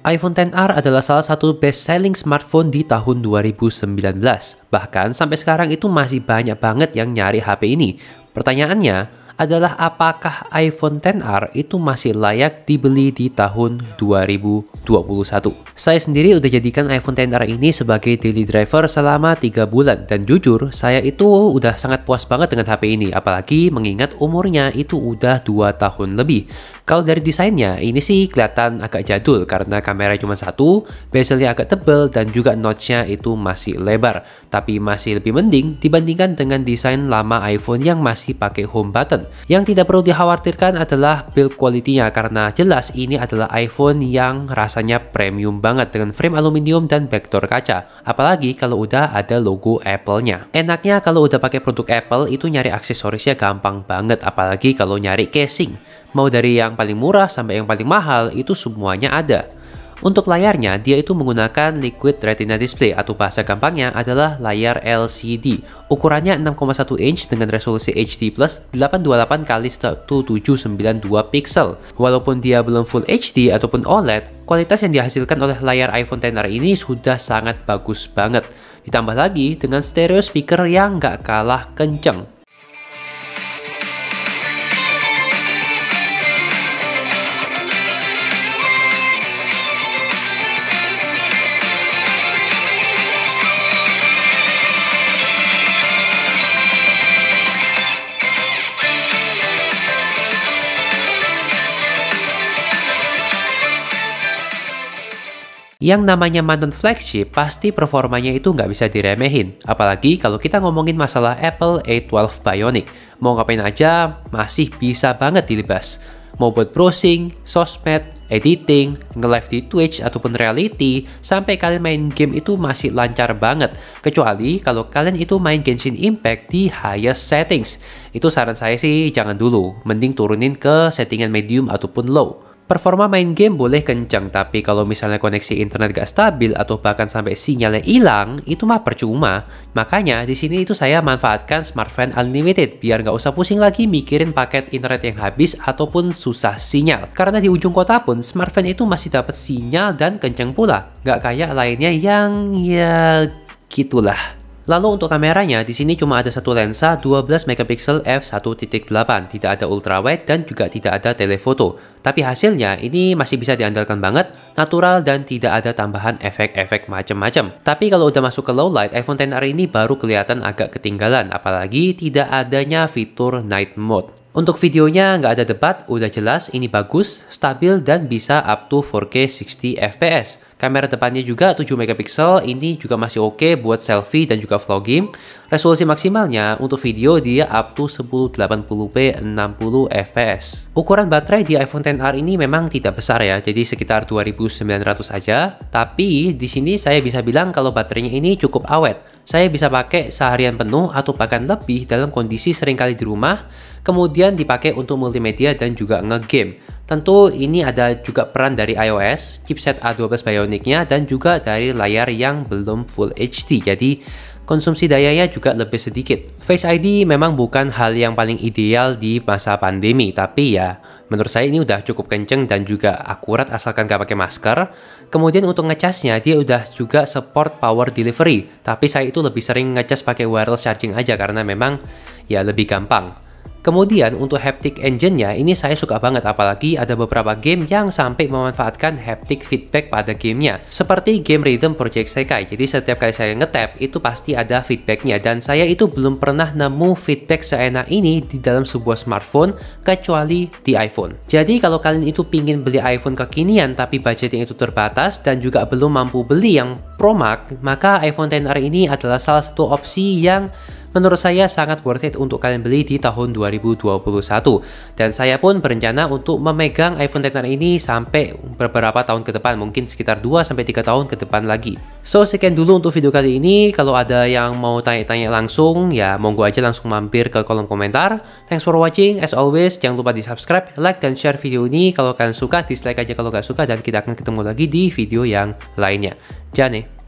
iPhone XR adalah salah satu best-selling smartphone di tahun 2019. Bahkan sampai sekarang itu masih banyak banget yang nyari HP ini. Pertanyaannya adalah apakah iPhone XR itu masih layak dibeli di tahun 2021. Saya sendiri udah jadikan iPhone XR ini sebagai daily driver selama 3 bulan. Dan jujur, saya itu udah sangat puas banget dengan HP ini. Apalagi mengingat umurnya itu udah 2 tahun lebih. Kalau dari desainnya, ini sih kelihatan agak jadul karena kamera cuma satu, bezelnya agak tebal, dan juga notch-nya itu masih lebar. Tapi masih lebih mending dibandingkan dengan desain lama iPhone yang masih pakai home button. Yang tidak perlu dikhawatirkan adalah build quality-nya karena jelas ini adalah iPhone yang rasanya premium banget dengan frame aluminium dan backdoor kaca. Apalagi kalau udah ada logo Apple-nya. Enaknya kalau udah pakai produk Apple itu nyari aksesorisnya gampang banget, apalagi kalau nyari casing. Mau dari yang paling murah sampai yang paling mahal itu semuanya ada. Untuk layarnya, dia itu menggunakan Liquid Retina Display atau bahasa gampangnya adalah layar LCD. Ukurannya 6,1 inch dengan resolusi HD+, 828x1792 pixel. Walaupun dia belum Full HD ataupun OLED, kualitas yang dihasilkan oleh layar iPhone XR ini sudah sangat bagus banget. Ditambah lagi dengan stereo speaker yang nggak kalah kenceng. Yang namanya mantan flagship, pasti performanya itu nggak bisa diremehin. Apalagi kalau kita ngomongin masalah Apple A12 Bionic. Mau ngapain aja, masih bisa banget dilibas. Mau buat browsing, sosmed, editing, nge-live di Twitch ataupun reality, sampai kalian main game itu masih lancar banget. Kecuali kalau kalian itu main Genshin Impact di highest settings. Itu saran saya sih jangan dulu, mending turunin ke settingan medium ataupun low. Performa main game boleh kencang, tapi kalau misalnya koneksi internet gak stabil atau bahkan sampai sinyalnya hilang, itu mah percuma. Makanya di sini itu saya manfaatkan Smartfren Unlimited biar nggak usah pusing lagi mikirin paket internet yang habis ataupun susah sinyal. Karena di ujung kota pun Smartfren itu masih dapat sinyal dan kencang pula. Nggak kayak lainnya yang ya gitulah. Lalu untuk kameranya, di sini cuma ada satu lensa 12 megapiksel f1.8, tidak ada ultrawide dan juga tidak ada telefoto. Tapi hasilnya ini masih bisa diandalkan banget, natural dan tidak ada tambahan efek-efek macam-macam. Tapi kalau udah masuk ke low light, iPhone XR ini baru kelihatan agak ketinggalan, apalagi tidak adanya fitur night mode. Untuk videonya nggak ada debat, udah jelas ini bagus, stabil dan bisa up to 4K 60 fps. Kamera depannya juga 7 megapiksel, ini juga masih oke buat selfie dan juga vlogging. Resolusi maksimalnya untuk video dia up to 1080p 60 fps. Ukuran baterai di iPhone XR ini memang tidak besar ya, jadi sekitar 2900 aja. Tapi di sini saya bisa bilang kalau baterainya ini cukup awet. Saya bisa pakai seharian penuh atau bahkan lebih dalam kondisi seringkali di rumah, kemudian dipakai untuk multimedia dan juga nge-game. Tentu ini ada juga peran dari iOS, chipset A12 Bionic-nya, dan juga dari layar yang belum Full HD, jadi konsumsi dayanya juga lebih sedikit. Face ID memang bukan hal yang paling ideal di masa pandemi, tapi ya menurut saya ini udah cukup kenceng dan juga akurat asalkan gak pakai masker. Kemudian untuk ngecasnya dia udah juga support power delivery, tapi saya itu lebih sering ngecas pakai wireless charging aja karena memang ya lebih gampang. Kemudian untuk haptic engine-nya ini saya suka banget, apalagi ada beberapa game yang sampai memanfaatkan haptic feedback pada gamenya. Seperti game Rhythm Project Sekai, jadi setiap kali saya nge-tap itu pasti ada feedbacknya, dan saya itu belum pernah nemu feedback seenak ini di dalam sebuah smartphone kecuali di iPhone. Jadi kalau kalian itu pingin beli iPhone kekinian tapi budgetnya itu terbatas dan juga belum mampu beli yang Pro Max, maka iPhone XR ini adalah salah satu opsi yang menurut saya sangat worth it untuk kalian beli di tahun 2021. Dan saya pun berencana untuk memegang iPhone XR ini sampai beberapa tahun ke depan, mungkin sekitar 2-3 tahun ke depan lagi. So, sekian dulu untuk video kali ini. Kalau ada yang mau tanya-tanya langsung, ya monggo aja langsung mampir ke kolom komentar. Thanks for watching, as always, jangan lupa di subscribe, like, dan share video ini. Kalau kalian suka, dislike aja kalau nggak suka, dan kita akan ketemu lagi di video yang lainnya. Jane.